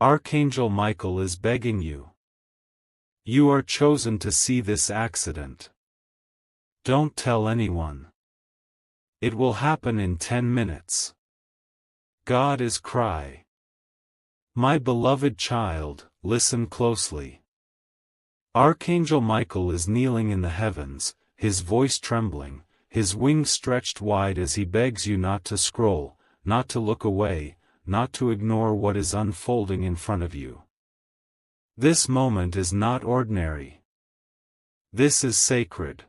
Archangel Michael is begging you. You are chosen to see this accident. Don't tell anyone. It will happen in 10 minutes. God is cry. My beloved child, listen closely. Archangel Michael is kneeling in the heavens, his voice trembling, his wings stretched wide as he begs you not to scroll, not to look away, not to ignore what is unfolding in front of you. This moment is not ordinary. This is sacred.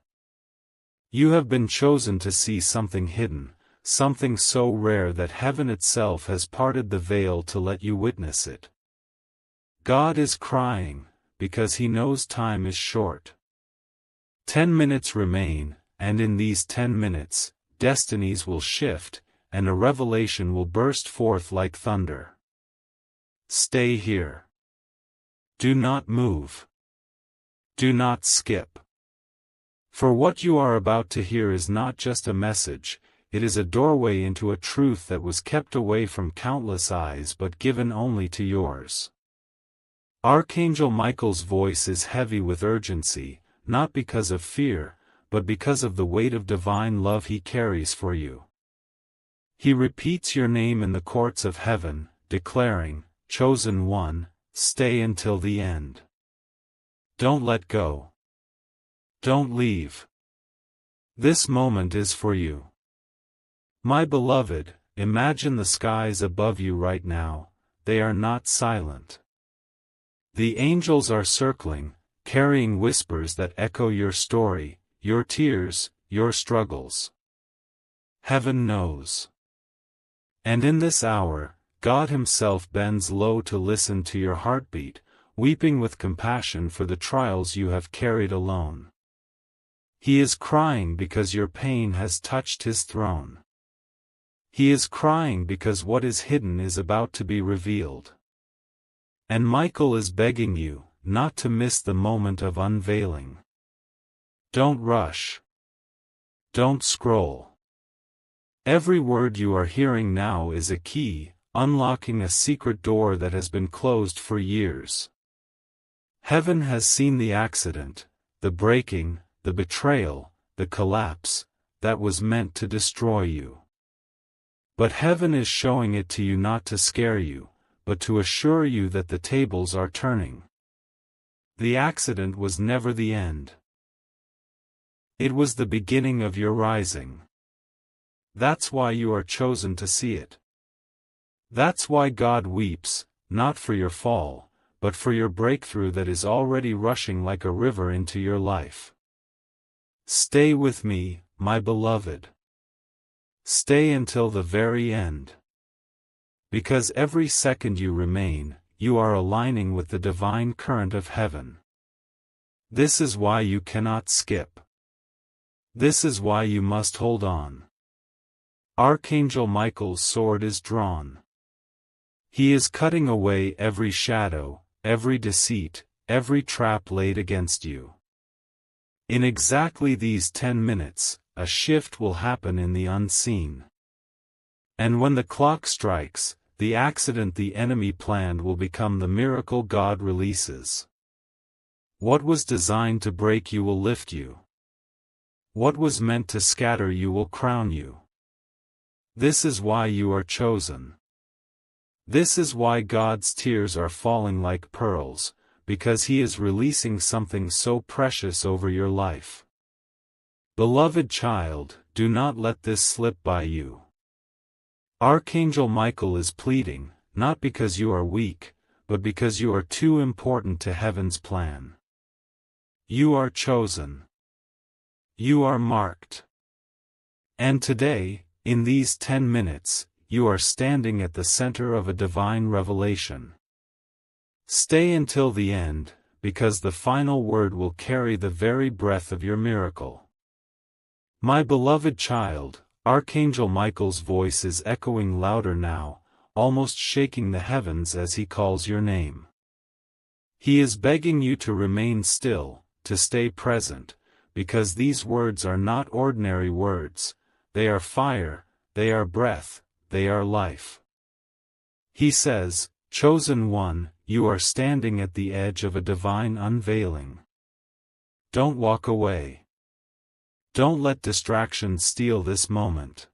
You have been chosen to see something hidden, something so rare that heaven itself has parted the veil to let you witness it. God is crying, because he knows time is short. 10 minutes remain, and in these 10 minutes, destinies will shift, and a revelation will burst forth like thunder. Stay here. Do not move. Do not skip. For what you are about to hear is not just a message, it is a doorway into a truth that was kept away from countless eyes but given only to yours. Archangel Michael's voice is heavy with urgency, not because of fear, but because of the weight of divine love he carries for you. He repeats your name in the courts of heaven, declaring, "Chosen one, stay until the end. Don't let go. Don't leave. This moment is for you." My beloved, imagine the skies above you right now. They are not silent. The angels are circling, carrying whispers that echo your story, your tears, your struggles. Heaven knows. And in this hour, God himself bends low to listen to your heartbeat, weeping with compassion for the trials you have carried alone. He is crying because your pain has touched his throne. He is crying because what is hidden is about to be revealed. And Michael is begging you, not to miss the moment of unveiling. Don't rush. Don't scroll. Every word you are hearing now is a key, unlocking a secret door that has been closed for years. Heaven has seen the accident, the breaking, the betrayal, the collapse, that was meant to destroy you. But heaven is showing it to you not to scare you, but to assure you that the tables are turning. The accident was never the end. It was the beginning of your rising. That's why you are chosen to see it. That's why God weeps, not for your fall, but for your breakthrough that is already rushing like a river into your life. Stay with me, my beloved. Stay until the very end. Because every second you remain, you are aligning with the divine current of heaven. This is why you cannot skip. This is why you must hold on. Archangel Michael's sword is drawn. He is cutting away every shadow, every deceit, every trap laid against you. In exactly these 10 minutes, a shift will happen in the unseen. And when the clock strikes, the accident the enemy planned will become the miracle God releases. What was designed to break you will lift you. What was meant to scatter you will crown you. This is why you are chosen. This is why God's tears are falling like pearls, because he is releasing something so precious over your life. Beloved child, do not let this slip by you. Archangel Michael is pleading, not because you are weak, but because you are too important to heaven's plan. You are chosen. You are marked. And today, in these 10 minutes, you are standing at the center of a divine revelation. Stay until the end, because the final word will carry the very breath of your miracle. My beloved child, Archangel Michael's voice is echoing louder now, almost shaking the heavens as he calls your name. He is begging you to remain still, to stay present, because these words are not ordinary words, they are fire, they are breath, they are life. He says, Chosen one, you are standing at the edge of a divine unveiling. Don't walk away. Don't let distractions steal this moment.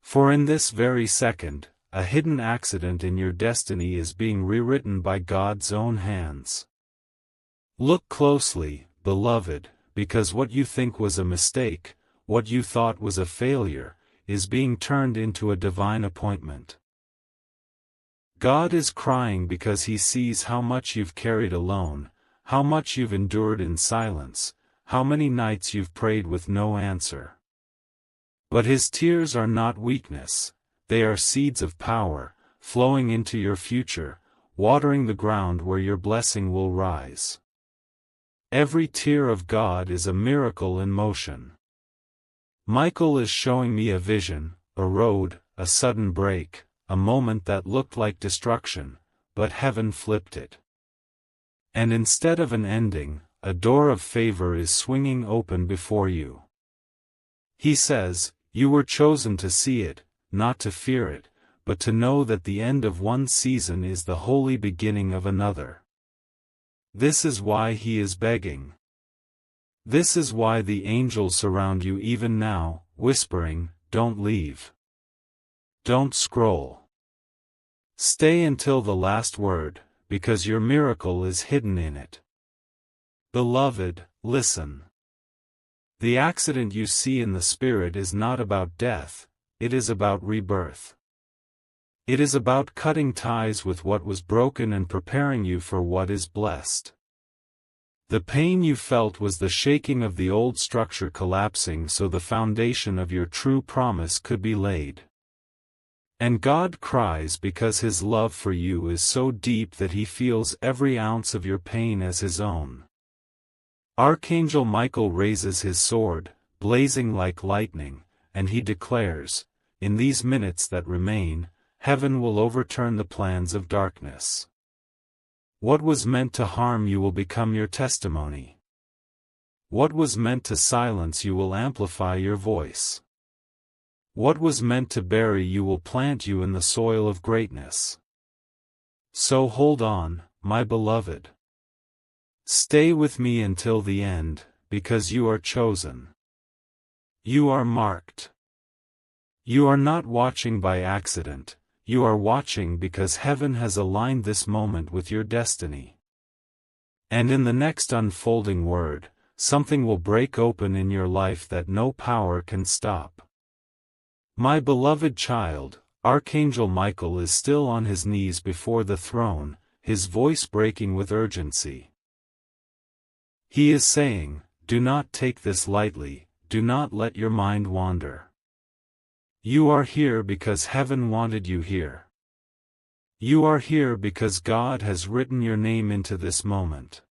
For in this very second, a hidden accident in your destiny is being rewritten by God's own hands. Look closely, beloved, because what you think was a mistake, what you thought was a failure, is being turned into a divine appointment. God is crying because He sees how much you've carried alone, how much you've endured in silence, how many nights you've prayed with no answer. But His tears are not weakness, they are seeds of power, flowing into your future, watering the ground where your blessing will rise. Every tear of God is a miracle in motion. Michael is showing me a vision, a road, a sudden break, a moment that looked like destruction, but heaven flipped it. And instead of an ending, a door of favor is swinging open before you. He says, you were chosen to see it, not to fear it, but to know that the end of one season is the holy beginning of another. This is why He is begging. This is why the angels surround you even now, whispering, don't leave. Don't scroll. Stay until the last word, because your miracle is hidden in it. Beloved, listen. The accident you see in the spirit is not about death, it is about rebirth. It is about cutting ties with what was broken and preparing you for what is blessed. The pain you felt was the shaking of the old structure collapsing so the foundation of your true promise could be laid. And God cries because His love for you is so deep that He feels every ounce of your pain as His own. Archangel Michael raises his sword, blazing like lightning, and he declares, in these minutes that remain, heaven will overturn the plans of darkness. What was meant to harm you will become your testimony. What was meant to silence you will amplify your voice. What was meant to bury you will plant you in the soil of greatness. So hold on, my beloved. Stay with me until the end, because you are chosen. You are marked. You are not watching by accident, you are watching because heaven has aligned this moment with your destiny. And in the next unfolding word, something will break open in your life that no power can stop. My beloved child, Archangel Michael is still on his knees before the throne, his voice breaking with urgency. He is saying, do not take this lightly, do not let your mind wander. You are here because heaven wanted you here. You are here because God has written your name into this moment.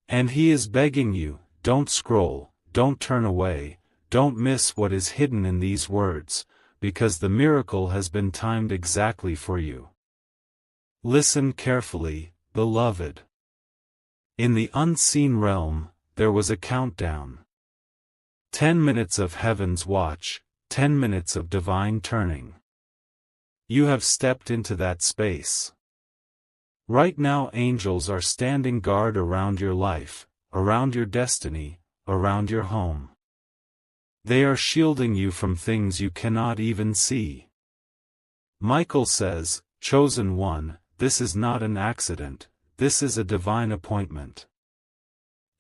And He is begging you, don't scroll, don't turn away, don't miss what is hidden in these words, because the miracle has been timed exactly for you. Listen carefully, beloved. In the unseen realm, there was a countdown. 10 minutes of heaven's watch, 10 minutes of divine turning. You have stepped into that space. Right now angels are standing guard around your life, around your destiny, around your home. They are shielding you from things you cannot even see. Michael says, chosen one, this is not an accident, this is a divine appointment.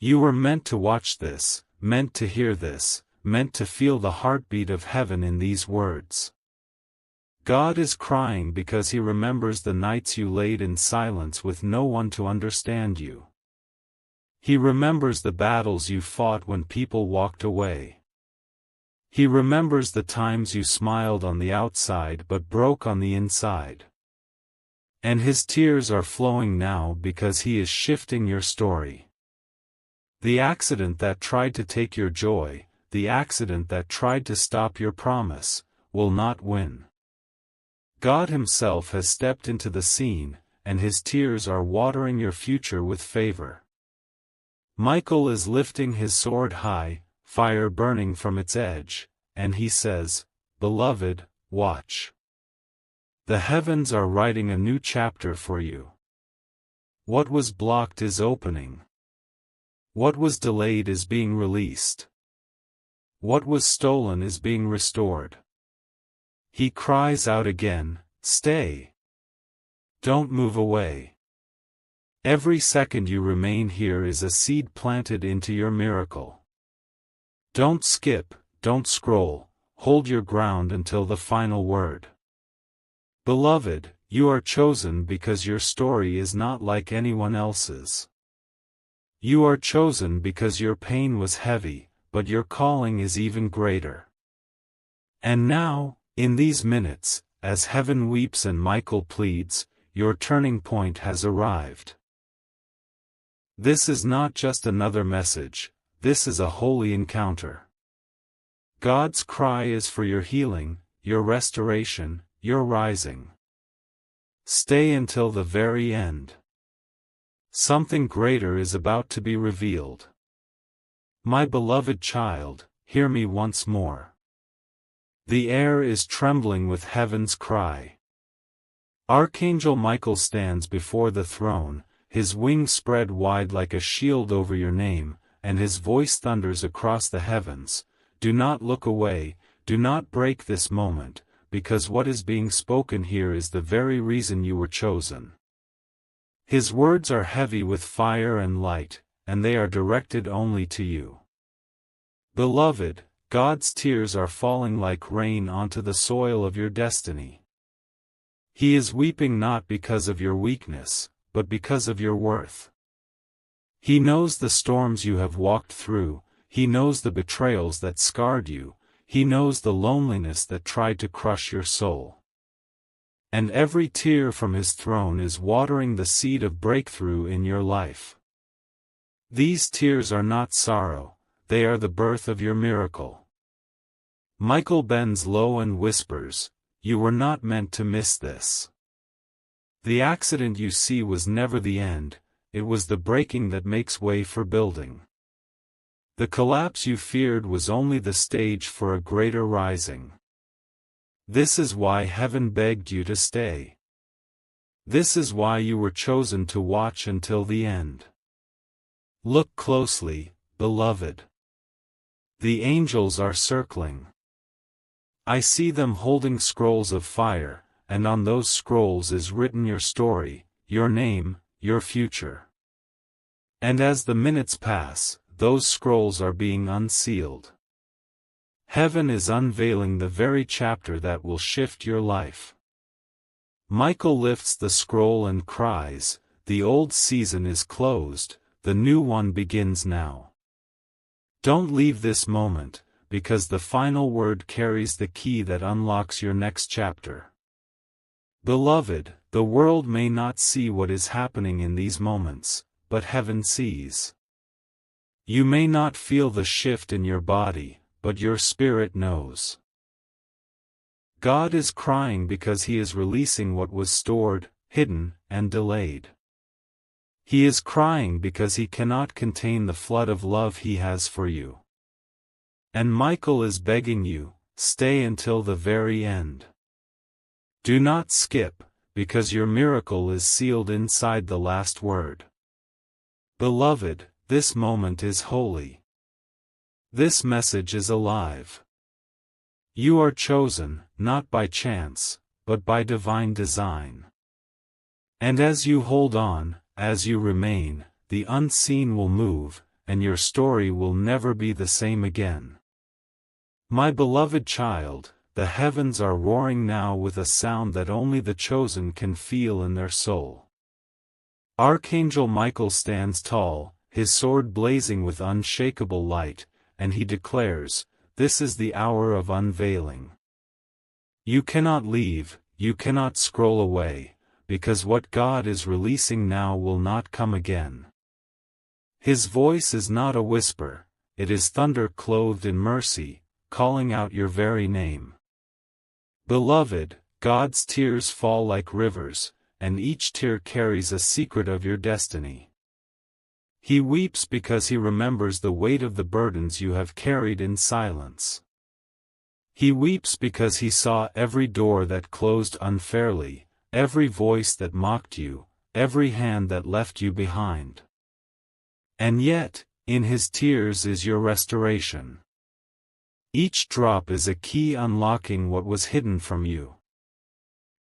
You were meant to watch this, meant to hear this, meant to feel the heartbeat of heaven in these words. God is crying because He remembers the nights you laid in silence with no one to understand you. He remembers the battles you fought when people walked away. He remembers the times you smiled on the outside but broke on the inside. And His tears are flowing now because He is shifting your story. The accident that tried to take your joy, the accident that tried to stop your promise, will not win. God Himself has stepped into the scene, and His tears are watering your future with favor. Michael is lifting his sword high, fire burning from its edge, and he says, beloved, watch. The heavens are writing a new chapter for you. What was blocked is opening. What was delayed is being released. What was stolen is being restored. He cries out again, "Stay. Don't move away." Every second you remain here is a seed planted into your miracle. Don't skip, don't scroll, hold your ground until the final word. Beloved, you are chosen because your story is not like anyone else's. You are chosen because your pain was heavy, but your calling is even greater. And now, in these minutes, as heaven weeps and Michael pleads, your turning point has arrived. This is not just another message, this is a holy encounter. God's cry is for your healing, your restoration, your rising. Stay until the very end. Something greater is about to be revealed. My beloved child, hear me once more. The air is trembling with heaven's cry. Archangel Michael stands before the throne, his wings spread wide like a shield over your name, and his voice thunders across the heavens. Do not look away, do not break this moment, because what is being spoken here is the very reason you were chosen. His words are heavy with fire and light, and they are directed only to you. Beloved, God's tears are falling like rain onto the soil of your destiny. He is weeping not because of your weakness, but because of your worth. He knows the storms you have walked through, he knows the betrayals that scarred you, he knows the loneliness that tried to crush your soul. And every tear from his throne is watering the seed of breakthrough in your life. These tears are not sorrow, they are the birth of your miracle. Michael bends low and whispers, "You were not meant to miss this." The accident you see was never the end, it was the breaking that makes way for building. The collapse you feared was only the stage for a greater rising. This is why heaven begged you to stay. This is why you were chosen to watch until the end. Look closely, beloved. The angels are circling. I see them holding scrolls of fire, and on those scrolls is written your story, your name, your future. And as the minutes pass, those scrolls are being unsealed. Heaven is unveiling the very chapter that will shift your life. Michael lifts the scroll and cries, "The old season is closed, the new one begins now." Don't leave this moment, because the final word carries the key that unlocks your next chapter. Beloved, the world may not see what is happening in these moments, but heaven sees. You may not feel the shift in your body, but your spirit knows. God is crying because he is releasing what was stored, hidden, and delayed. He is crying because he cannot contain the flood of love he has for you. And Michael is begging you, stay until the very end. Do not skip, because your miracle is sealed inside the last word. Beloved, this moment is holy. This message is alive. You are chosen, not by chance, but by divine design. And as you hold on, as you remain, the unseen will move, and your story will never be the same again. My beloved child, the heavens are roaring now with a sound that only the chosen can feel in their soul. Archangel Michael stands tall, his sword blazing with unshakable light, and he declares, "This is the hour of unveiling." You cannot leave, you cannot scroll away, because what God is releasing now will not come again. His voice is not a whisper, it is thunder clothed in mercy, calling out your very name. Beloved, God's tears fall like rivers, and each tear carries a secret of your destiny. He weeps because he remembers the weight of the burdens you have carried in silence. He weeps because he saw every door that closed unfairly, every voice that mocked you, every hand that left you behind. And yet, in his tears is your restoration. Each drop is a key unlocking what was hidden from you.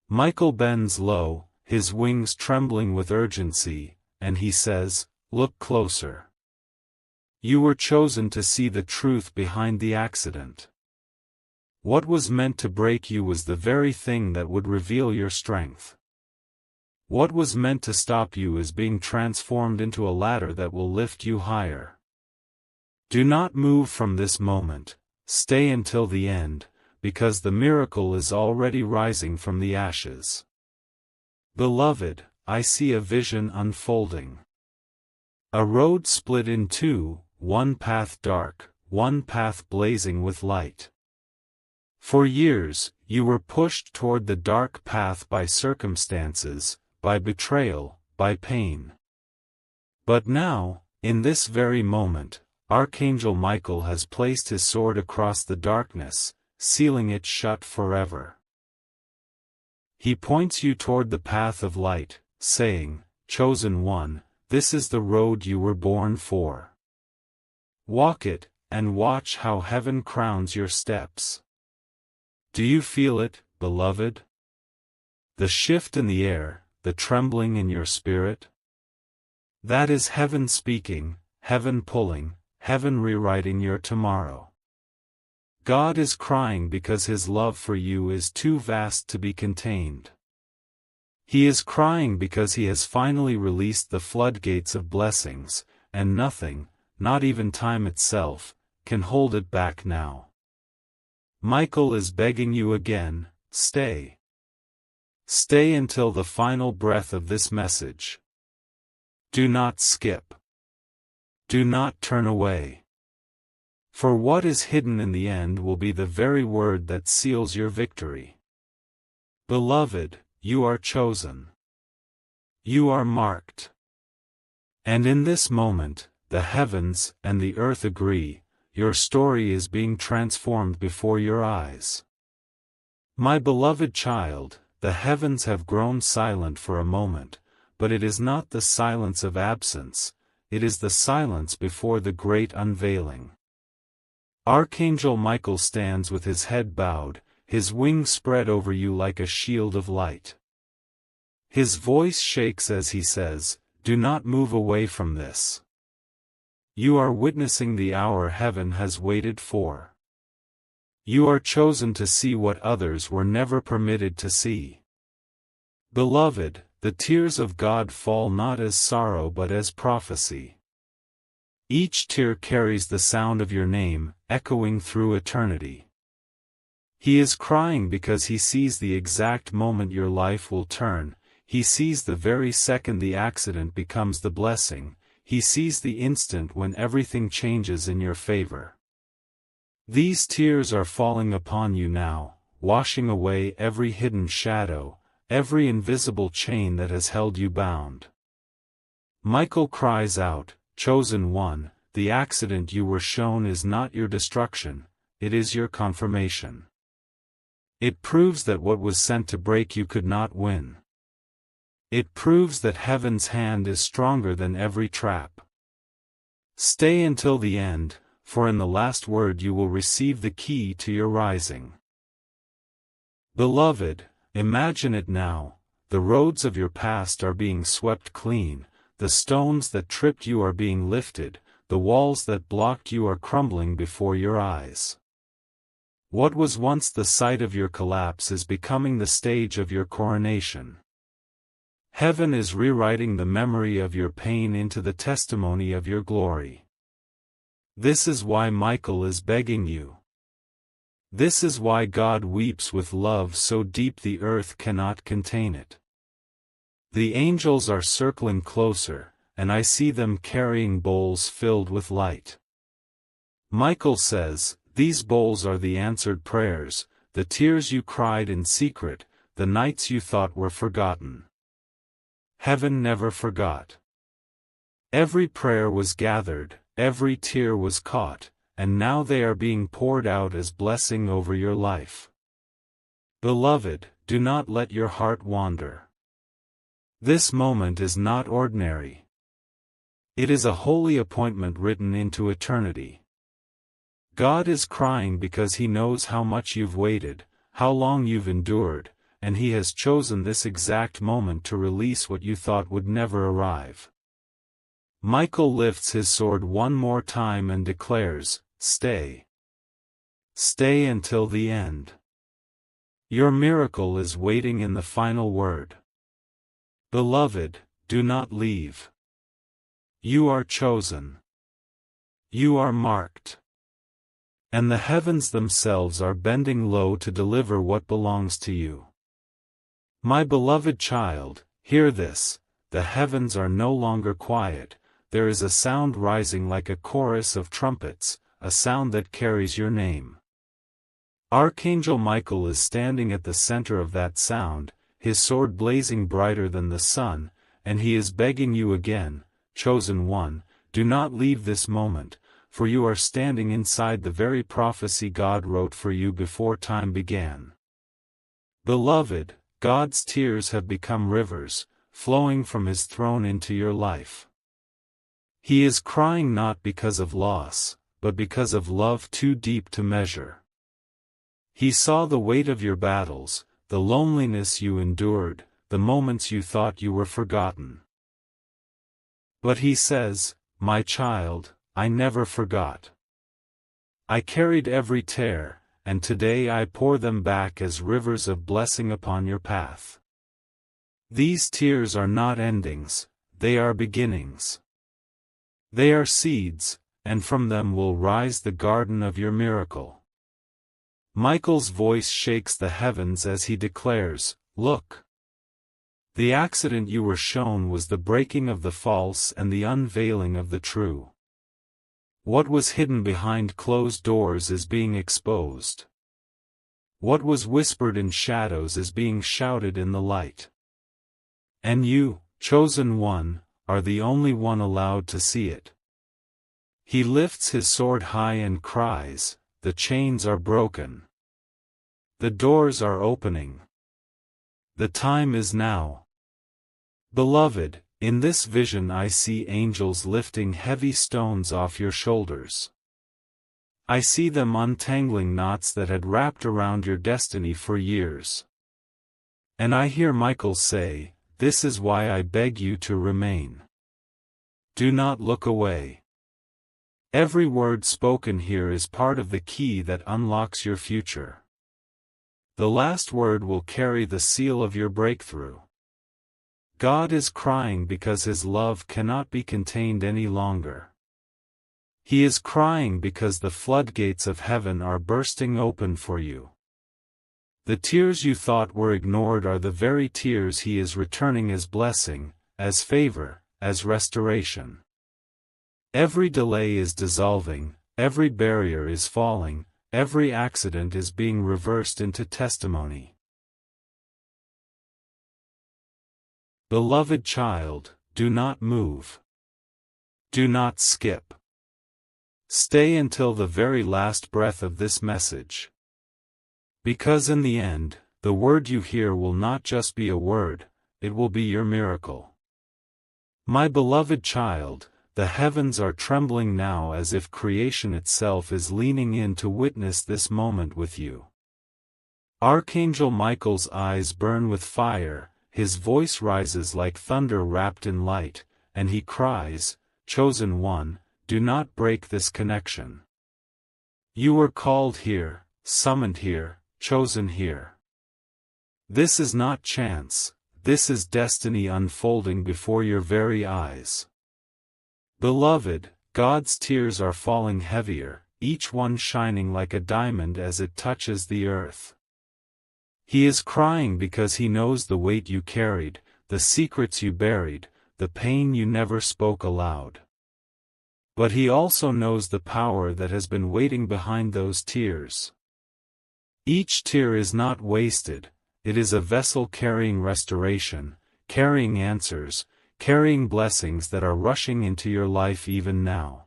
Michael bends low, his wings trembling with urgency, and he says, "Look closer. You were chosen to see the truth behind the accident. What was meant to break you was the very thing that would reveal your strength. What was meant to stop you is being transformed into a ladder that will lift you higher. Do not move from this moment, stay until the end, because the miracle is already rising from the ashes. Beloved, I see a vision unfolding. A road split in two, one path dark, one path blazing with light. For years, you were pushed toward the dark path by circumstances, by betrayal, by pain. But now, in this very moment, Archangel Michael has placed his sword across the darkness, sealing it shut forever. He points you toward the path of light, saying, "Chosen one, this is the road you were born for. Walk it, and watch how heaven crowns your steps." Do you feel it, beloved? The shift in the air, the trembling in your spirit? That is heaven speaking, heaven pulling, heaven rewriting your tomorrow. God is crying because his love for you is too vast to be contained. He is crying because he has finally released the floodgates of blessings, and nothing, not even time itself, can hold it back now. Michael is begging you again, stay. Stay until the final breath of this message. Do not skip. Do not turn away. For what is hidden in the end will be the very word that seals your victory. Beloved, you are chosen. You are marked. And in this moment, the heavens and the earth agree, your story is being transformed before your eyes. My beloved child, the heavens have grown silent for a moment, but it is not the silence of absence, it is the silence before the great unveiling. Archangel Michael stands with his head bowed, his wings spread over you like a shield of light. His voice shakes as he says, "Do not move away from this. You are witnessing the hour heaven has waited for. You are chosen to see what others were never permitted to see." Beloved, the tears of God fall not as sorrow but as prophecy. Each tear carries the sound of your name, echoing through eternity. He is crying because he sees the exact moment your life will turn, he sees the very second the accident becomes the blessing, he sees the instant when everything changes in your favor. These tears are falling upon you now, washing away every hidden shadow, every invisible chain that has held you bound. Michael cries out, "Chosen one, the accident you were shown is not your destruction, it is your confirmation. It proves that what was sent to break you could not win. It proves that heaven's hand is stronger than every trap. Stay until the end, for in the last word you will receive the key to your rising." Beloved, imagine it now, the roads of your past are being swept clean, the stones that tripped you are being lifted, the walls that blocked you are crumbling before your eyes. What was once the site of your collapse is becoming the stage of your coronation. Heaven is rewriting the memory of your pain into the testimony of your glory. This is why Michael is begging you. This is why God weeps with love so deep the earth cannot contain it. The angels are circling closer, and I see them carrying bowls filled with light. Michael says, "These bowls are the answered prayers, the tears you cried in secret, the nights you thought were forgotten. Heaven never forgot. Every prayer was gathered, every tear was caught, and now they are being poured out as blessing over your life. Beloved, do not let your heart wander. This moment is not ordinary. It is a holy appointment written into eternity. God is crying because He knows how much you've waited, how long you've endured, and He has chosen this exact moment to release what you thought would never arrive. Michael lifts his sword one more time and declares, "Stay. Stay until the end. Your miracle is waiting in the final word. Beloved, do not leave. You are chosen. You are marked. And the heavens themselves are bending low to deliver what belongs to you. My beloved child, hear this, the heavens are no longer quiet, there is a sound rising like a chorus of trumpets, a sound that carries your name. Archangel Michael is standing at the center of that sound, his sword blazing brighter than the sun, and he is begging you again, chosen one, do not leave this moment, for you are standing inside the very prophecy God wrote for you before time began. Beloved, God's tears have become rivers, flowing from His throne into your life. He is crying not because of loss, but because of love too deep to measure. He saw the weight of your battles, the loneliness you endured, the moments you thought you were forgotten. But He says, my child, I never forgot. I carried every tear, and today I pour them back as rivers of blessing upon your path. These tears are not endings, they are beginnings. They are seeds, and from them will rise the garden of your miracle. Michael's voice shakes the heavens as he declares, look. The accident you were shown was the breaking of the false and the unveiling of the true. What was hidden behind closed doors is being exposed. What was whispered in shadows is being shouted in the light. And you, chosen one, are the only one allowed to see it. He lifts his sword high and cries, the chains are broken. The doors are opening. The time is now. Beloved, in this vision I see angels lifting heavy stones off your shoulders. I see them untangling knots that had wrapped around your destiny for years. And I hear Michael say, this is why I beg you to remain. Do not look away. Every word spoken here is part of the key that unlocks your future. The last word will carry the seal of your breakthrough. God is crying because His love cannot be contained any longer. He is crying because the floodgates of heaven are bursting open for you. The tears you thought were ignored are the very tears He is returning as blessing, as favor, as restoration. Every delay is dissolving, every barrier is falling, every accident is being reversed into testimony. Beloved child, do not move. Do not skip. Stay until the very last breath of this message. Because in the end, the word you hear will not just be a word, it will be your miracle. My beloved child, the heavens are trembling now as if creation itself is leaning in to witness this moment with you. Archangel Michael's eyes burn with fire, his voice rises like thunder wrapped in light, and he cries, chosen one, do not break this connection. You were called here, summoned here, chosen here. This is not chance, this is destiny unfolding before your very eyes. Beloved, God's tears are falling heavier, each one shining like a diamond as it touches the earth. He is crying because He knows the weight you carried, the secrets you buried, the pain you never spoke aloud. But He also knows the power that has been waiting behind those tears. Each tear is not wasted, it is a vessel carrying restoration, carrying answers, carrying blessings that are rushing into your life even now.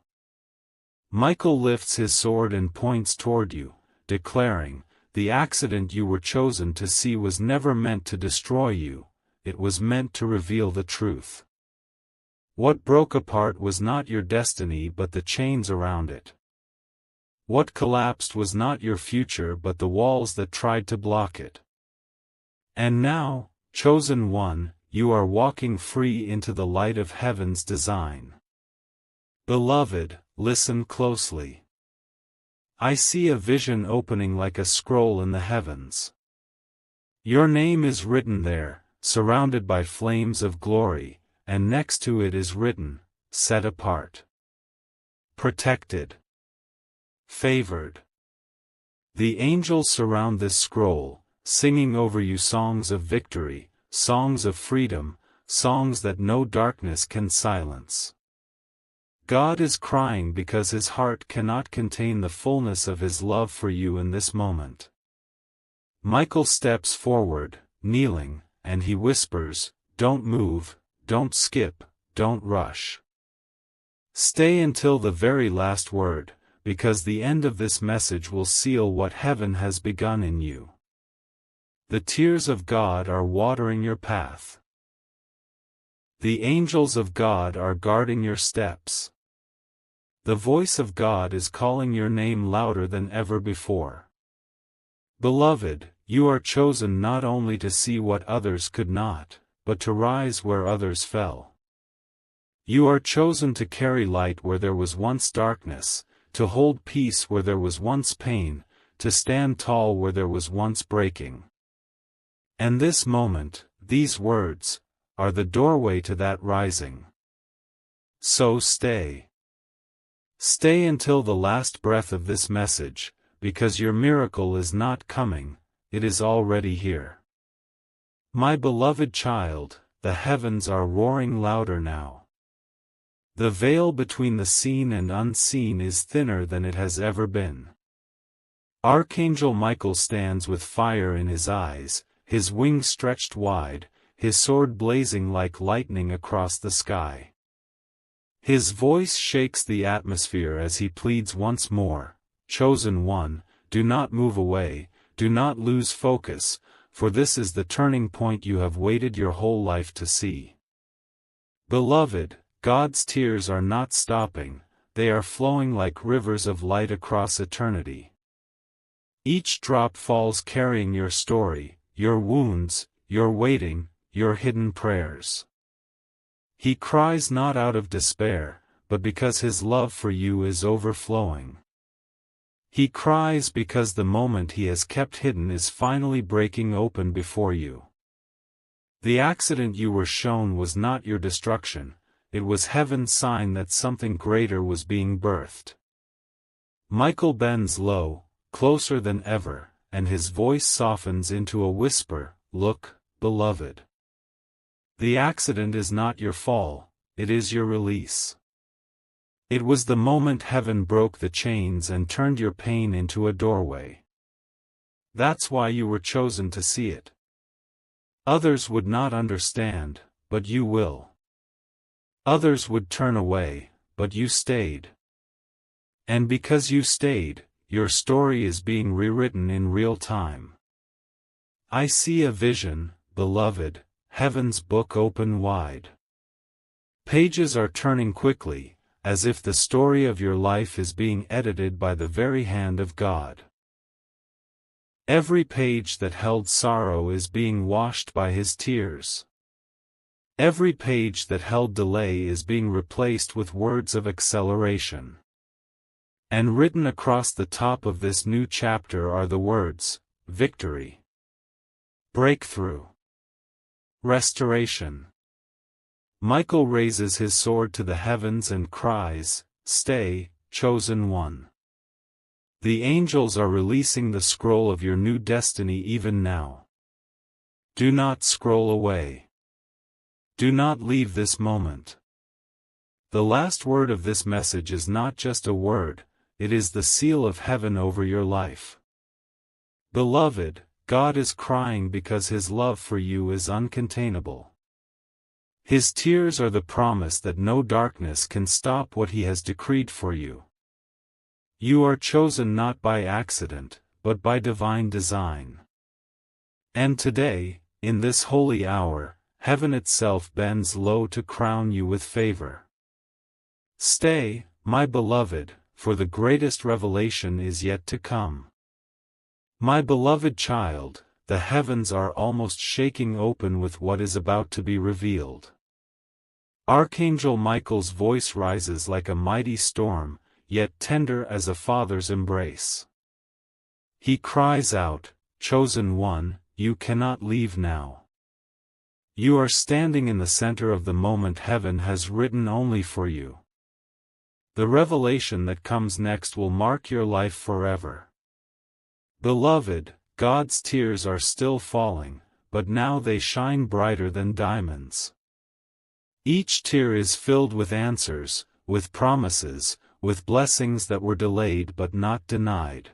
Michael lifts his sword and points toward you, declaring, "The accident you were chosen to see was never meant to destroy you, it was meant to reveal the truth. What broke apart was not your destiny but the chains around it. What collapsed was not your future but the walls that tried to block it. And now, chosen one, you are walking free into the light of heaven's design. Beloved, listen closely. I see a vision opening like a scroll in the heavens. Your name is written there, surrounded by flames of glory, and next to it is written, set apart, protected, favored. The angels surround this scroll, singing over you songs of victory, songs of freedom, songs that no darkness can silence. God is crying because his heart cannot contain the fullness of his love for you in this moment. Michael steps forward, kneeling, and he whispers, "Don't move, don't skip, don't rush. Stay until the very last word, because the end of this message will seal what heaven has begun in you. The tears of God are watering your path. The angels of God are guarding your steps. The voice of God is calling your name louder than ever before. Beloved, you are chosen not only to see what others could not, but to rise where others fell. You are chosen to carry light where there was once darkness, to hold peace where there was once pain, to stand tall where there was once breaking. And this moment, these words, are the doorway to that rising. So stay. Stay until the last breath of this message, because your miracle is not coming, it is already here. My beloved child, the heavens are roaring louder now. The veil between the seen and unseen is thinner than it has ever been. Archangel Michael stands with fire in his eyes, his wings stretched wide, his sword blazing like lightning across the sky. His voice shakes the atmosphere as he pleads once more, "Chosen one, do not move away, do not lose focus, for this is the turning point you have waited your whole life to see." Beloved, God's tears are not stopping, they are flowing like rivers of light across eternity. Each drop falls carrying your story, your wounds, your waiting, your hidden prayers. He cries not out of despair, but because his love for you is overflowing. He cries because the moment he has kept hidden is finally breaking open before you. The accident you were shown was not your destruction, it was heaven's sign that something greater was being birthed. Michael bends low, closer than ever, and his voice softens into a whisper, "Look, beloved. The accident is not your fall, it is your release. It was the moment heaven broke the chains and turned your pain into a doorway. That's why you were chosen to see it. Others would not understand, but you will. Others would turn away, but you stayed. And because you stayed, your story is being rewritten in real time. I see a vision, beloved, heaven's book open wide. Pages are turning quickly, as if the story of your life is being edited by the very hand of God. Every page that held sorrow is being washed by his tears. Every page that held delay is being replaced with words of acceleration. And written across the top of this new chapter are the words, victory, breakthrough, restoration. Michael raises his sword to the heavens and cries, "Stay, chosen one." The angels are releasing the scroll of your new destiny even now. Do not scroll away. Do not leave this moment. The last word of this message is not just a word, it is the seal of heaven over your life. Beloved, God is crying because his love for you is uncontainable. His tears are the promise that no darkness can stop what he has decreed for you. You are chosen not by accident, but by divine design. And today, in this holy hour, heaven itself bends low to crown you with favor. Stay, my beloved, for the greatest revelation is yet to come. My beloved child, the heavens are almost shaking open with what is about to be revealed. Archangel Michael's voice rises like a mighty storm, yet tender as a father's embrace. He cries out, "Chosen one, you cannot leave now. You are standing in the center of the moment heaven has written only for you. The revelation that comes next will mark your life forever." Beloved, God's tears are still falling, but now they shine brighter than diamonds. Each tear is filled with answers, with promises, with blessings that were delayed but not denied.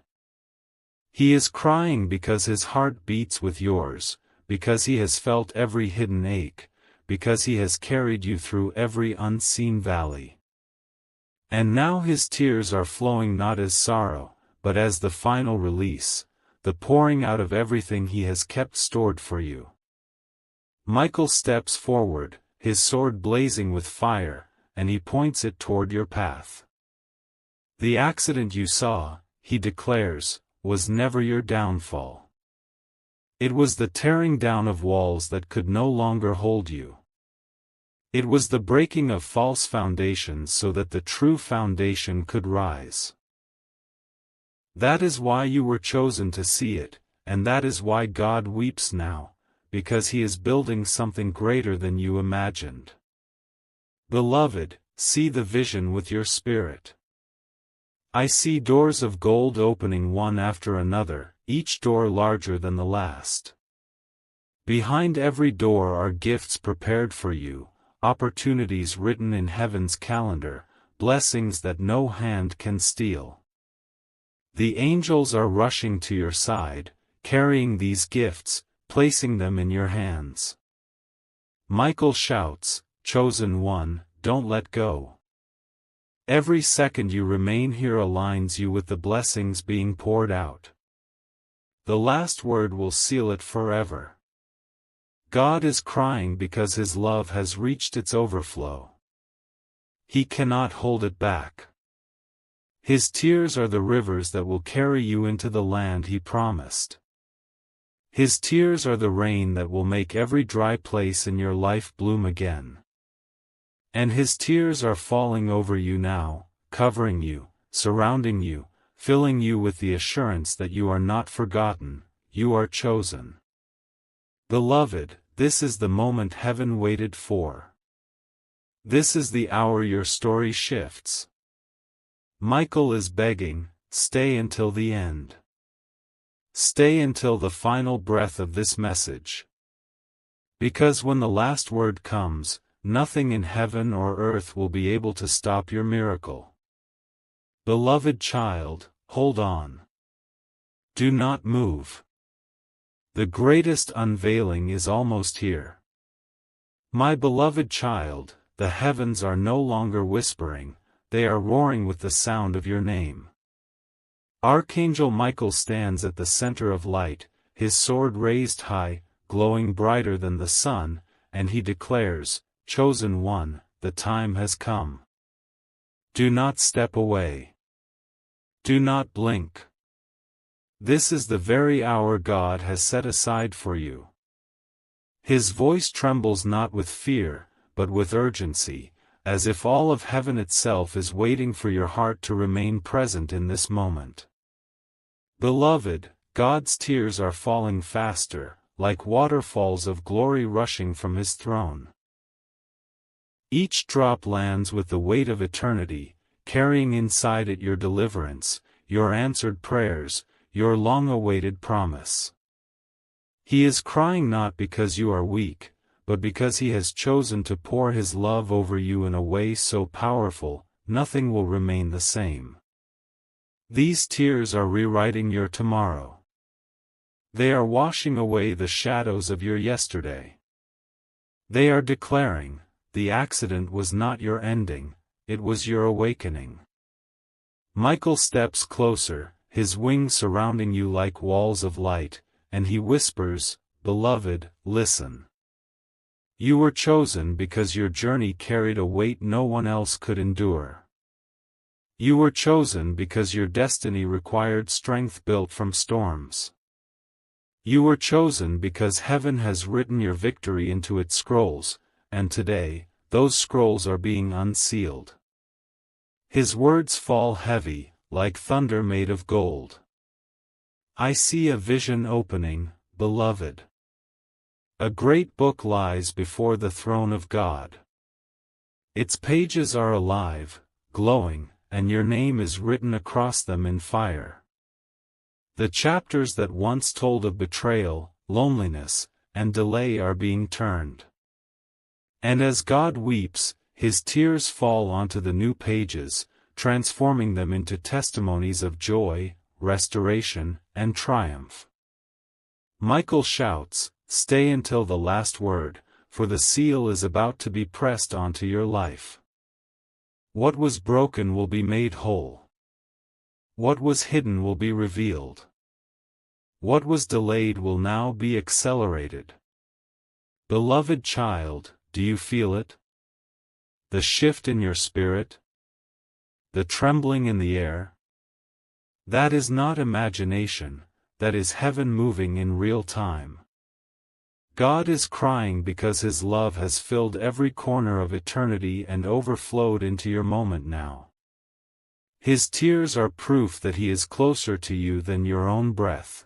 He is crying because his heart beats with yours, because he has felt every hidden ache, because he has carried you through every unseen valley. And now his tears are flowing not as sorrow, but as the final release, the pouring out of everything he has kept stored for you. Michael steps forward, his sword blazing with fire, and he points it toward your path. The accident you saw, he declares, was never your downfall. It was the tearing down of walls that could no longer hold you. It was the breaking of false foundations so that the true foundation could rise. That is why you were chosen to see it, and that is why God weeps now, because he is building something greater than you imagined. Beloved, see the vision with your spirit. I see doors of gold opening one after another, each door larger than the last. Behind every door are gifts prepared for you, opportunities written in heaven's calendar, blessings that no hand can steal. The angels are rushing to your side, carrying these gifts, placing them in your hands. Michael shouts, "Chosen one, don't let go." Every second you remain here aligns you with the blessings being poured out. The last word will seal it forever. God is crying because his love has reached its overflow. He cannot hold it back. His tears are the rivers that will carry you into the land he promised. His tears are the rain that will make every dry place in your life bloom again. And his tears are falling over you now, covering you, surrounding you, filling you with the assurance that you are not forgotten, you are chosen. Beloved, this is the moment heaven waited for. This is the hour your story shifts. Michael is begging, stay until the end. Stay until the final breath of this message. Because when the last word comes, nothing in heaven or earth will be able to stop your miracle. Beloved child, hold on. Do not move. The greatest unveiling is almost here. My beloved child, the heavens are no longer whispering, they are roaring with the sound of your name. Archangel Michael stands at the center of light, his sword raised high, glowing brighter than the sun, and he declares, "Chosen one, the time has come. Do not step away. Do not blink. This is the very hour God has set aside for you." His voice trembles not with fear, but with urgency, as if all of heaven itself is waiting for your heart to remain present in this moment. Beloved, God's tears are falling faster, like waterfalls of glory rushing from his throne. Each drop lands with the weight of eternity, carrying inside it your deliverance, your answered prayers, your long-awaited promise. He is crying not because you are weak, but because he has chosen to pour his love over you in a way so powerful, nothing will remain the same. These tears are rewriting your tomorrow. They are washing away the shadows of your yesterday. They are declaring, the accident was not your ending, it was your awakening. Michael steps closer, his wings surrounding you like walls of light, and he whispers, "Beloved, listen. You were chosen because your journey carried a weight no one else could endure. You were chosen because your destiny required strength built from storms. You were chosen because heaven has written your victory into its scrolls, and today, those scrolls are being unsealed." His words fall heavy, like thunder made of gold. "I see a vision opening, beloved. A great book lies before the throne of God. Its pages are alive, glowing, and your name is written across them in fire. The chapters that once told of betrayal, loneliness, and delay are being turned. And as God weeps, his tears fall onto the new pages, transforming them into testimonies of joy, restoration, and triumph." Michael shouts, "Stay until the last word, for the seal is about to be pressed onto your life. What was broken will be made whole. What was hidden will be revealed. What was delayed will now be accelerated." Beloved child, do you feel it? The shift in your spirit? The trembling in the air? That is not imagination, that is heaven moving in real time. God is crying because his love has filled every corner of eternity and overflowed into your moment now. His tears are proof that he is closer to you than your own breath.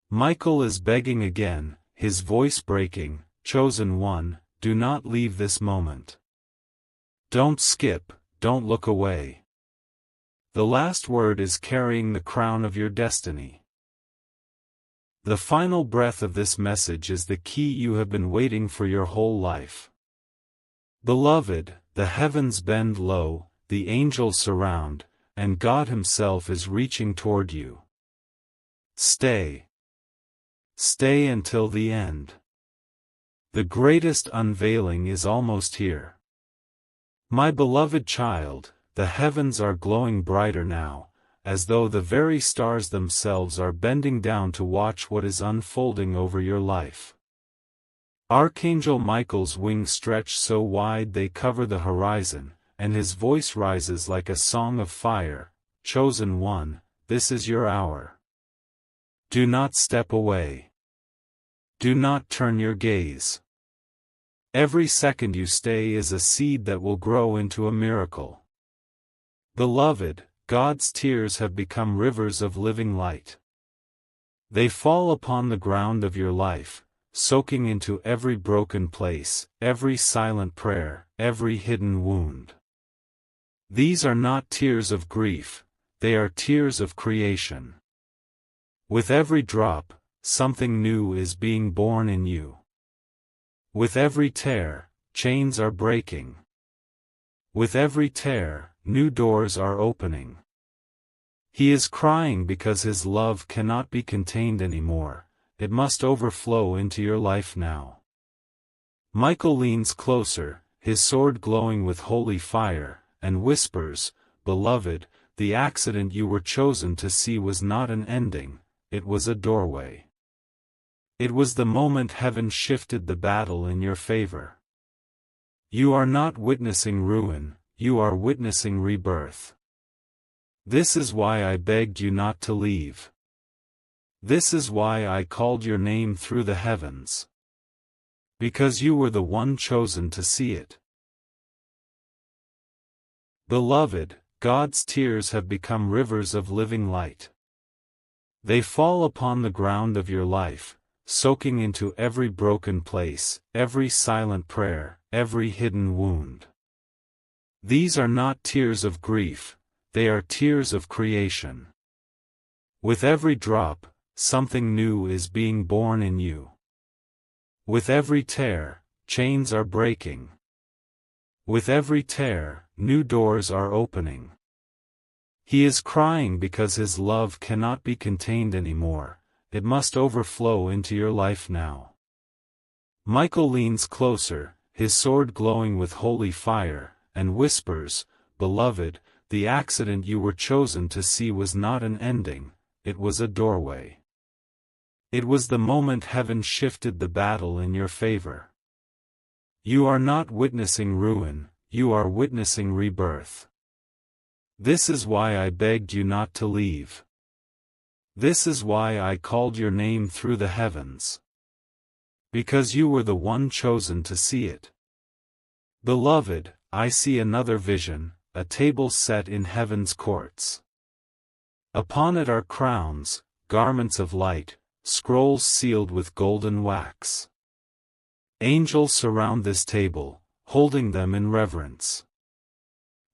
Michael is begging again, his voice breaking, "Chosen one, do not leave this moment. Don't skip, don't look away. The last word is carrying the crown of your destiny." The final breath of this message is the key you have been waiting for your whole life. Beloved, the heavens bend low, the angels surround, and God himself is reaching toward you. Stay. Stay until the end. The greatest unveiling is almost here. My beloved child, the heavens are glowing brighter now, as though the very stars themselves are bending down to watch what is unfolding over your life. Archangel Michael's wings stretch so wide they cover the horizon, and his voice rises like a song of fire. "Chosen one, this is your hour. Do not step away. Do not turn your gaze. Every second you stay is a seed that will grow into a miracle." Beloved, God's tears have become rivers of living light. They fall upon the ground of your life, soaking into every broken place, every silent prayer, every hidden wound. These are not tears of grief, they are tears of creation. With every drop, something new is being born in you. With every tear, chains are breaking. With every tear, new doors are opening. He is crying because his love cannot be contained anymore, it must overflow into your life now. Michael leans closer, his sword glowing with holy fire, and whispers, "Beloved, the accident you were chosen to see was not an ending, it was a doorway. It was the moment heaven shifted the battle in your favor. You are not witnessing ruin, you are witnessing rebirth. This is why I begged you not to leave. This is why I called your name through the heavens. Because you were the one chosen to see it." Beloved, God's tears have become rivers of living light. They fall upon the ground of your life, soaking into every broken place, every silent prayer, every hidden wound. These are not tears of grief, they are tears of creation. With every drop, something new is being born in you. With every tear, chains are breaking. With every tear, new doors are opening. He is crying because his love cannot be contained anymore, it must overflow into your life now. Michael leans closer, his sword glowing with holy fire, and whispers, "Beloved, the accident you were chosen to see was not an ending, it was a doorway. It was the moment heaven shifted the battle in your favor. You are not witnessing ruin, you are witnessing rebirth. This is why I begged you not to leave. This is why I called your name through the heavens. Because you were the one chosen to see it. Beloved, I see another vision, a table set in heaven's courts. Upon it are crowns, garments of light, scrolls sealed with golden wax. Angels surround this table, holding them in reverence.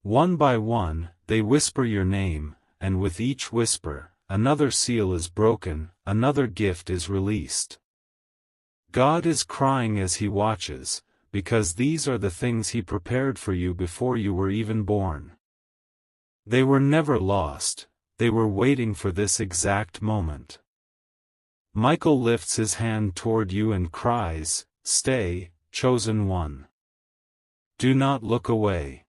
One by one, they whisper your name, and with each whisper, another seal is broken, another gift is released. God is crying as He watches, because these are the things He prepared for you before you were even born. They were never lost, they were waiting for this exact moment. Michael lifts his hand toward you and cries, "Stay, chosen one. Do not look away."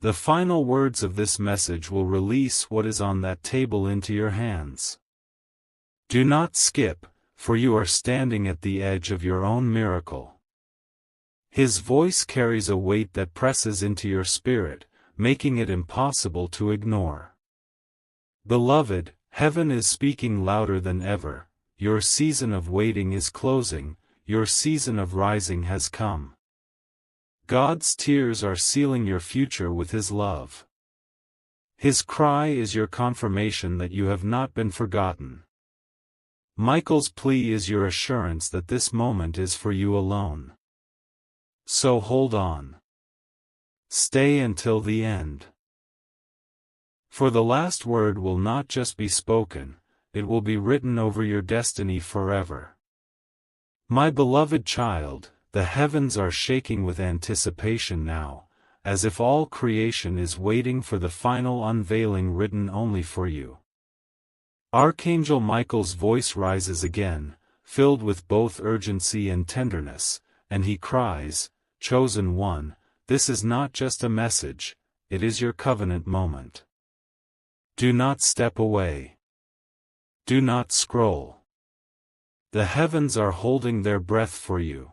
The final words of this message will release what is on that table into your hands. Do not skip, for you are standing at the edge of your own miracle. His voice carries a weight that presses into your spirit, making it impossible to ignore. Beloved, heaven is speaking louder than ever. Your season of waiting is closing, your season of rising has come. God's tears are sealing your future with His love. His cry is your confirmation that you have not been forgotten. Michael's plea is your assurance that this moment is for you alone. So hold on. Stay until the end. For the last word will not just be spoken, it will be written over your destiny forever. My beloved child, the heavens are shaking with anticipation now, as if all creation is waiting for the final unveiling written only for you. Archangel Michael's voice rises again, filled with both urgency and tenderness, and he cries, "Chosen one, this is not just a message, it is your covenant moment. Do not step away. Do not scroll. The heavens are holding their breath for you."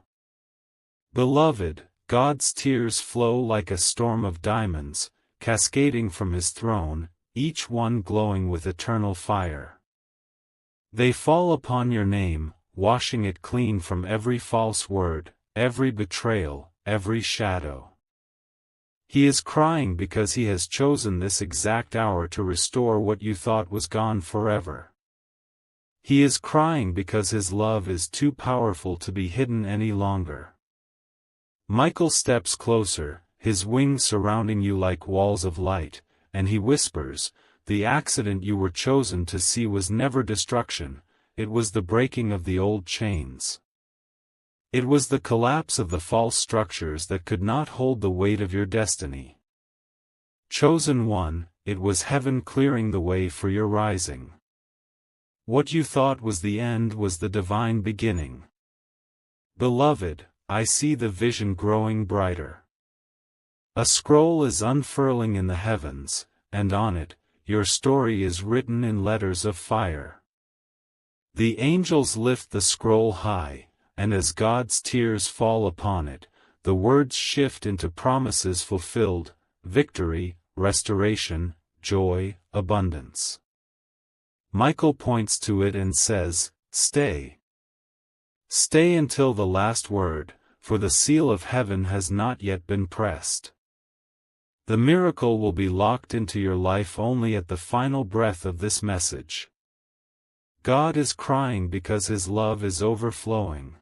Beloved, God's tears flow like a storm of diamonds, cascading from His throne, each one glowing with eternal fire. They fall upon your name, washing it clean from every false word, every betrayal, every shadow. He is crying because He has chosen this exact hour to restore what you thought was gone forever. He is crying because His love is too powerful to be hidden any longer. Michael steps closer, his wings surrounding you like walls of light, and he whispers, "The accident you were chosen to see was never destruction, it was the breaking of the old chains. It was the collapse of the false structures that could not hold the weight of your destiny. Chosen one, it was heaven clearing the way for your rising. What you thought was the end was the divine beginning. Beloved, I see the vision growing brighter. A scroll is unfurling in the heavens, and on it, your story is written in letters of fire. The angels lift the scroll high, and as God's tears fall upon it, the words shift into promises fulfilled, victory, restoration, joy, abundance. Michael points to it and says, "Stay. Stay until the last word, for the seal of heaven has not yet been pressed. The miracle will be locked into your life only at the final breath of this message." God is crying because His love is overflowing.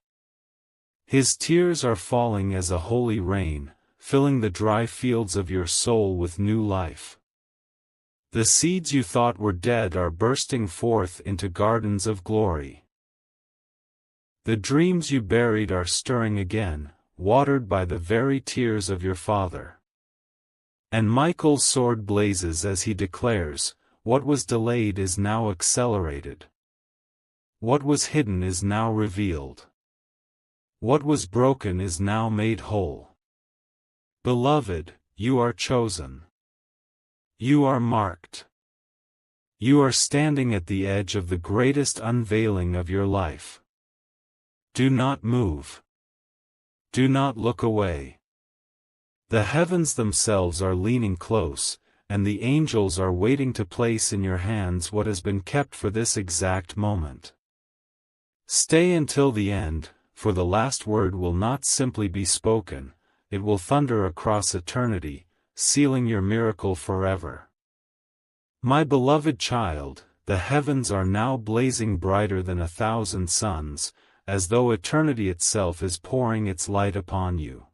His tears are falling as a holy rain, filling the dry fields of your soul with new life. The seeds you thought were dead are bursting forth into gardens of glory. The dreams you buried are stirring again, watered by the very tears of your Father. And Michael's sword blazes as he declares, "What was delayed is now accelerated. What was hidden is now revealed. What was broken is now made whole." Beloved, you are chosen. You are marked. You are standing at the edge of the greatest unveiling of your life. Do not move. Do not look away. The heavens themselves are leaning close, and the angels are waiting to place in your hands what has been kept for this exact moment. Stay until the end, for the last word will not simply be spoken, it will thunder across eternity, sealing your miracle forever. My beloved child, the heavens are now blazing brighter than 1,000 suns, as though eternity itself is pouring its light upon you.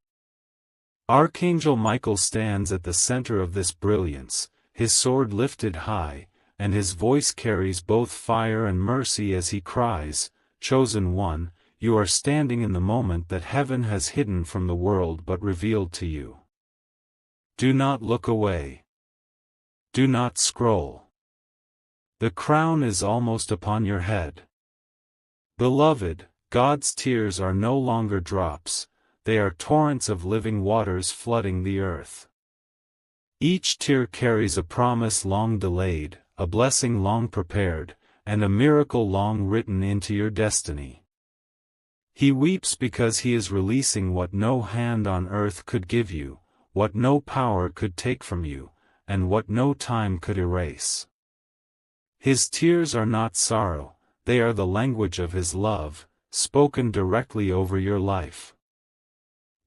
Archangel Michael stands at the center of this brilliance, his sword lifted high, and his voice carries both fire and mercy as he cries, "Chosen one, you are standing in the moment that heaven has hidden from the world but revealed to you. Do not look away. Do not scroll. The crown is almost upon your head. Beloved, God's tears are no longer drops, they are torrents of living waters flooding the earth. Each tear carries a promise long delayed, a blessing long prepared, and a miracle long written into your destiny. He weeps because he is releasing what no hand on earth could give you, what no power could take from you, and what no time could erase. His tears are not sorrow, they are the language of his love, spoken directly over your life.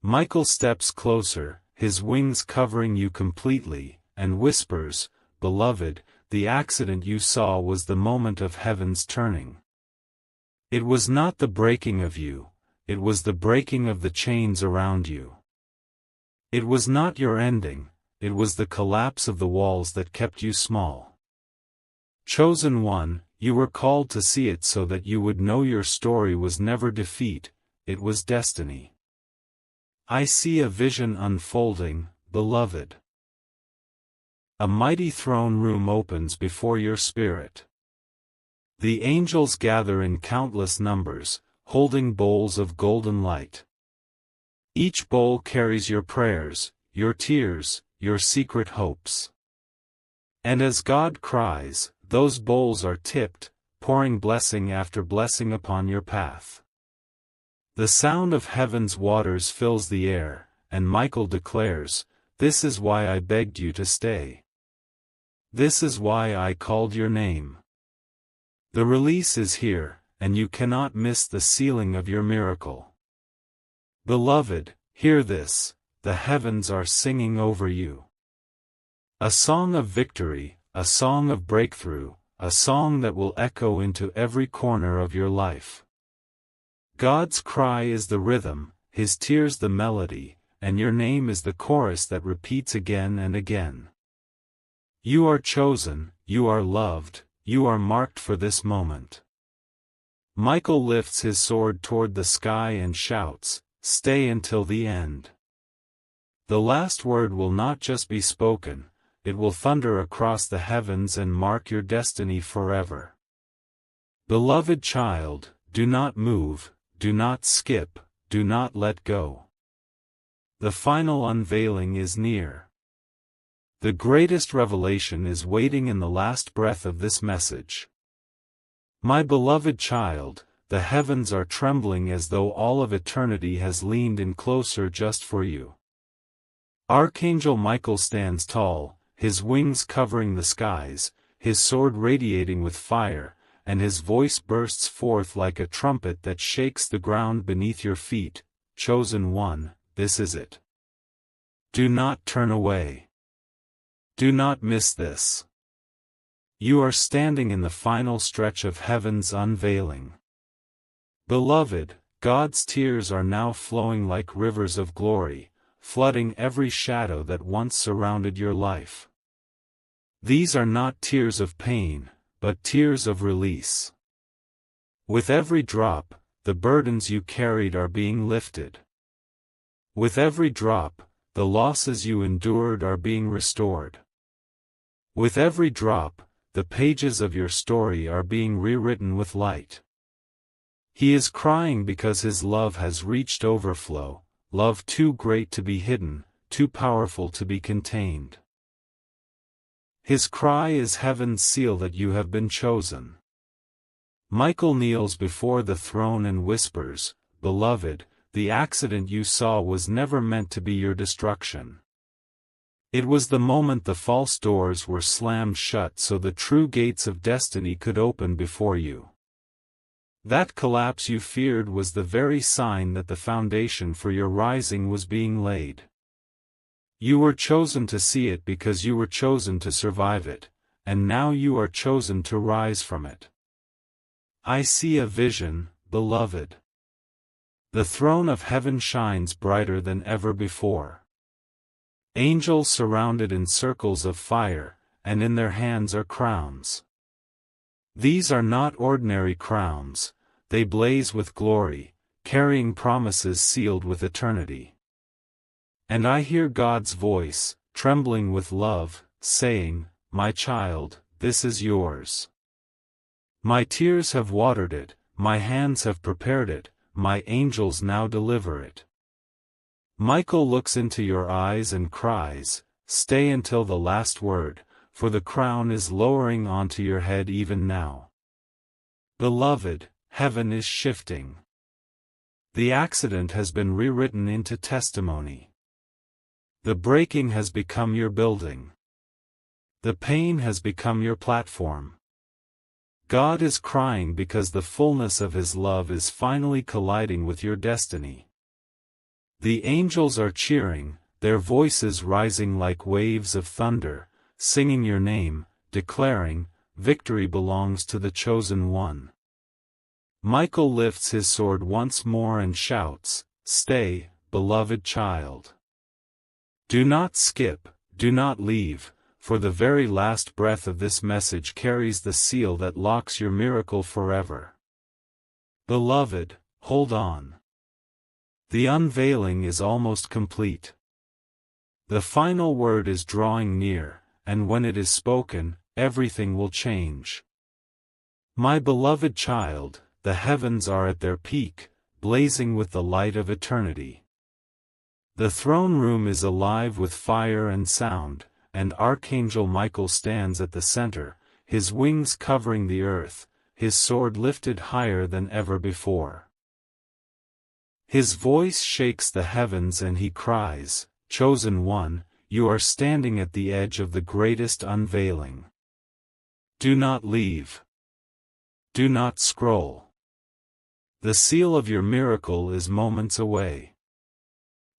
Michael steps closer, his wings covering you completely, and whispers, "Beloved, the accident you saw was the moment of heaven's turning. It was not the breaking of you, it was the breaking of the chains around you. It was not your ending, it was the collapse of the walls that kept you small. Chosen one, you were called to see it so that you would know your story was never defeat, it was destiny. I see a vision unfolding, beloved. A mighty throne room opens before your spirit. The angels gather in countless numbers, holding bowls of golden light. Each bowl carries your prayers, your tears, your secret hopes. And as God cries, those bowls are tipped, pouring blessing after blessing upon your path. The sound of heaven's waters fills the air, and Michael declares, "This is why I begged you to stay. This is why I called your name." The release is here, and you cannot miss the sealing of your miracle. Beloved, hear this, the heavens are singing over you. A song of victory, a song of breakthrough, a song that will echo into every corner of your life. God's cry is the rhythm, his tears the melody, and your name is the chorus that repeats again and again. You are chosen, you are loved, you are marked for this moment. Michael lifts his sword toward the sky and shouts, "Stay until the end." The last word will not just be spoken, it will thunder across the heavens and mark your destiny forever. Beloved child, do not move, do not skip, do not let go. The final unveiling is near. The greatest revelation is waiting in the last breath of this message. My beloved child, the heavens are trembling as though all of eternity has leaned in closer just for you. Archangel Michael stands tall, his wings covering the skies, his sword radiating with fire, and his voice bursts forth like a trumpet that shakes the ground beneath your feet. Chosen one, this is it. Do not turn away. Do not miss this. You are standing in the final stretch of heaven's unveiling. Beloved, God's tears are now flowing like rivers of glory, flooding every shadow that once surrounded your life. These are not tears of pain, but tears of release. With every drop, the burdens you carried are being lifted. With every drop, the losses you endured are being restored. With every drop, the pages of your story are being rewritten with light. He is crying because his love has reached overflow, love too great to be hidden, too powerful to be contained. His cry is heaven's seal that you have been chosen. Michael kneels before the throne and whispers, "Beloved, the accident you saw was never meant to be your destruction. It was the moment the false doors were slammed shut so the true gates of destiny could open before you. That collapse you feared was the very sign that the foundation for your rising was being laid. You were chosen to see it because you were chosen to survive it, and now you are chosen to rise from it. I see a vision, beloved. The throne of heaven shines brighter than ever before. Angels surrounded in circles of fire, and in their hands are crowns. These are not ordinary crowns, they blaze with glory, carrying promises sealed with eternity. And I hear God's voice, trembling with love, saying, "My child, this is yours. My tears have watered it, my hands have prepared it, my angels now deliver it." Michael looks into your eyes and cries, "Stay until the last word, for the crown is lowering onto your head even now." Beloved, heaven is shifting. The accident has been rewritten into testimony. The breaking has become your building. The pain has become your platform. God is crying because the fullness of His love is finally colliding with your destiny. The angels are cheering, their voices rising like waves of thunder, singing your name, declaring, "Victory belongs to the chosen one." Michael lifts his sword once more and shouts, "Stay, beloved child. Do not skip, do not leave, for the very last breath of this message carries the seal that locks your miracle forever. Beloved, hold on. The unveiling is almost complete. The final word is drawing near, and when it is spoken, everything will change. My beloved child, the heavens are at their peak, blazing with the light of eternity. The throne room is alive with fire and sound, and Archangel Michael stands at the center, his wings covering the earth, his sword lifted higher than ever before. His voice shakes the heavens and he cries, "Chosen one, you are standing at the edge of the greatest unveiling. Do not leave. Do not scroll. The seal of your miracle is moments away."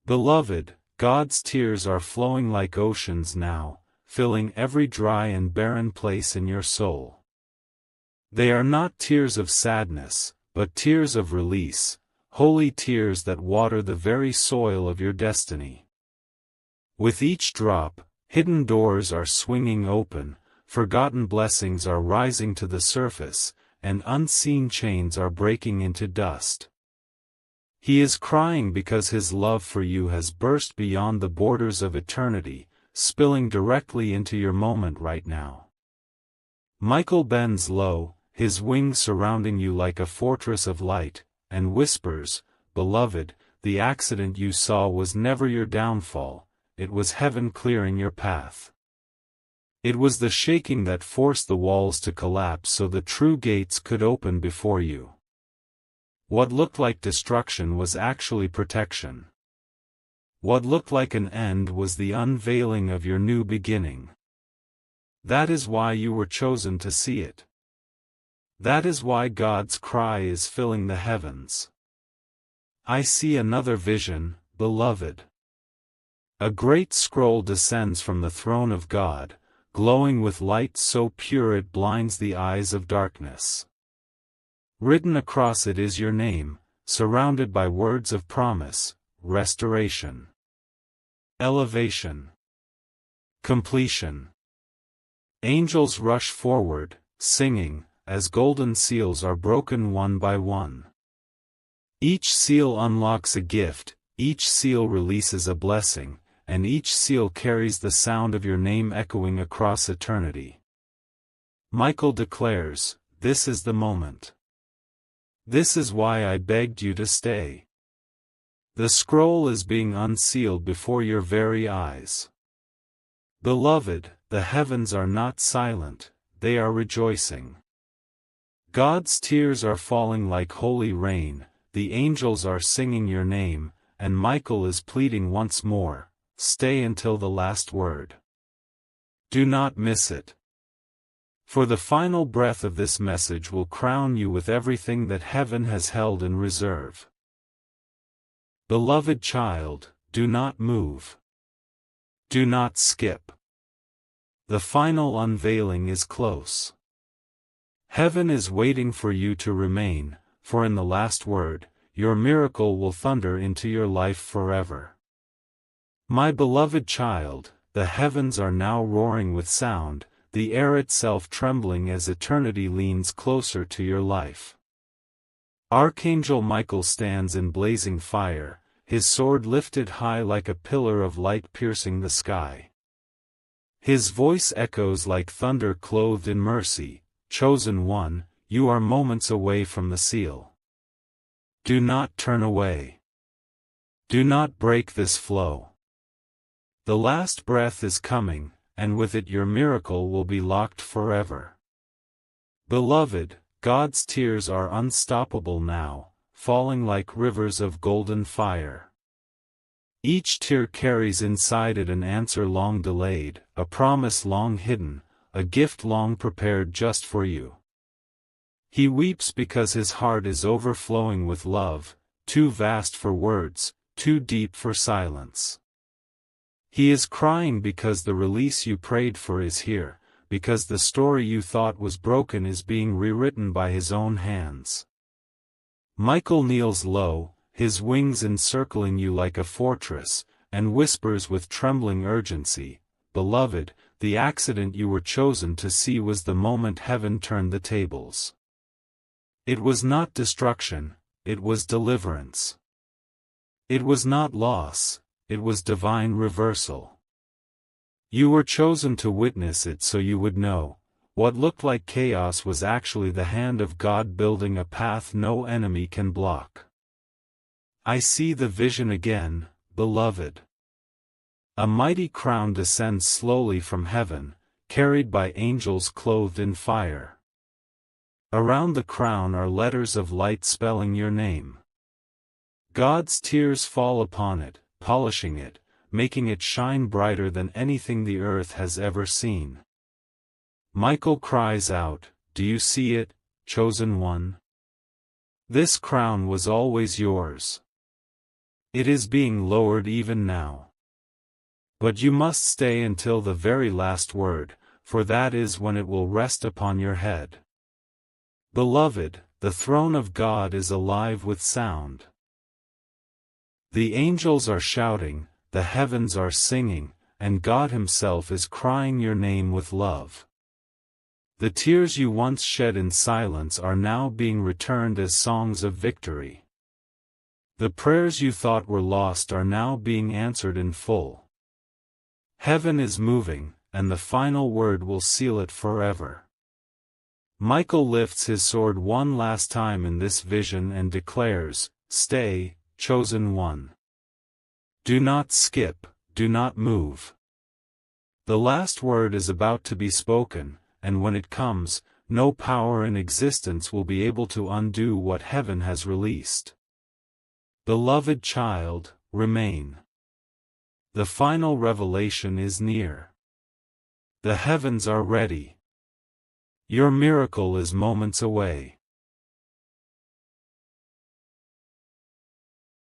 Beloved, God's tears are flowing like oceans now, filling every dry and barren place in your soul. They are not tears of sadness, but tears of release, holy tears that water the very soil of your destiny. With each drop, hidden doors are swinging open, forgotten blessings are rising to the surface, and unseen chains are breaking into dust. He is crying because His love for you has burst beyond the borders of eternity, spilling directly into your moment right now. Michael bends low, his wings surrounding you like a fortress of light, and whispers, "Beloved, the accident you saw was never your downfall, it was heaven clearing your path. It was the shaking that forced the walls to collapse so the true gates could open before you. What looked like destruction was actually protection. What looked like an end was the unveiling of your new beginning. That is why you were chosen to see it. That is why God's cry is filling the heavens. I see another vision, beloved. A great scroll descends from the throne of God, glowing with light so pure it blinds the eyes of darkness. Written across it is your name, surrounded by words of promise, restoration, elevation, completion. Angels rush forward, singing, as golden seals are broken one by one. Each seal unlocks a gift, each seal releases a blessing, and each seal carries the sound of your name echoing across eternity. Michael declares, "This is the moment. This is why I begged you to stay. The scroll is being unsealed before your very eyes. Beloved, the heavens are not silent, they are rejoicing. God's tears are falling like holy rain, the angels are singing your name, and Michael is pleading once more, stay until the last word. Do not miss it. For the final breath of this message will crown you with everything that heaven has held in reserve. Beloved child, do not move. Do not skip. The final unveiling is close. Heaven is waiting for you to remain, for in the last word, your miracle will thunder into your life forever. My beloved child, the heavens are now roaring with sound, the air itself trembling as eternity leans closer to your life. Archangel Michael stands in blazing fire, his sword lifted high like a pillar of light piercing the sky. His voice echoes like thunder clothed in mercy, chosen one, you are moments away from the seal. Do not turn away. Do not break this flow. The last breath is coming, and with it your miracle will be locked forever. Beloved, God's tears are unstoppable now, falling like rivers of golden fire. Each tear carries inside it an answer long delayed, a promise long hidden, a gift long prepared just for you. He weeps because his heart is overflowing with love, too vast for words, too deep for silence. He is crying because the release you prayed for is here, because the story you thought was broken is being rewritten by his own hands. Michael kneels low, his wings encircling you like a fortress, and whispers with trembling urgency, Beloved, the accident you were chosen to see was the moment heaven turned the tables. It was not destruction, it was deliverance. It was not loss, it was divine reversal. You were chosen to witness it so you would know, what looked like chaos was actually the hand of God building a path no enemy can block. I see the vision again, beloved. A mighty crown descends slowly from heaven, carried by angels clothed in fire. Around the crown are letters of light spelling your name. God's tears fall upon it, polishing it, making it shine brighter than anything the earth has ever seen. Michael cries out, Do you see it, chosen one? This crown was always yours. It is being lowered even now. But you must stay until the very last word, for that is when it will rest upon your head. Beloved, the throne of God is alive with sound. The angels are shouting, the heavens are singing, and God Himself is crying your name with love. The tears you once shed in silence are now being returned as songs of victory. The prayers you thought were lost are now being answered in full. Heaven is moving, and the final word will seal it forever. Michael lifts his sword one last time in this vision and declares, Stay, chosen one. Do not skip, do not move. The last word is about to be spoken, and when it comes, no power in existence will be able to undo what heaven has released. Beloved child, remain. The final revelation is near. The heavens are ready. Your miracle is moments away.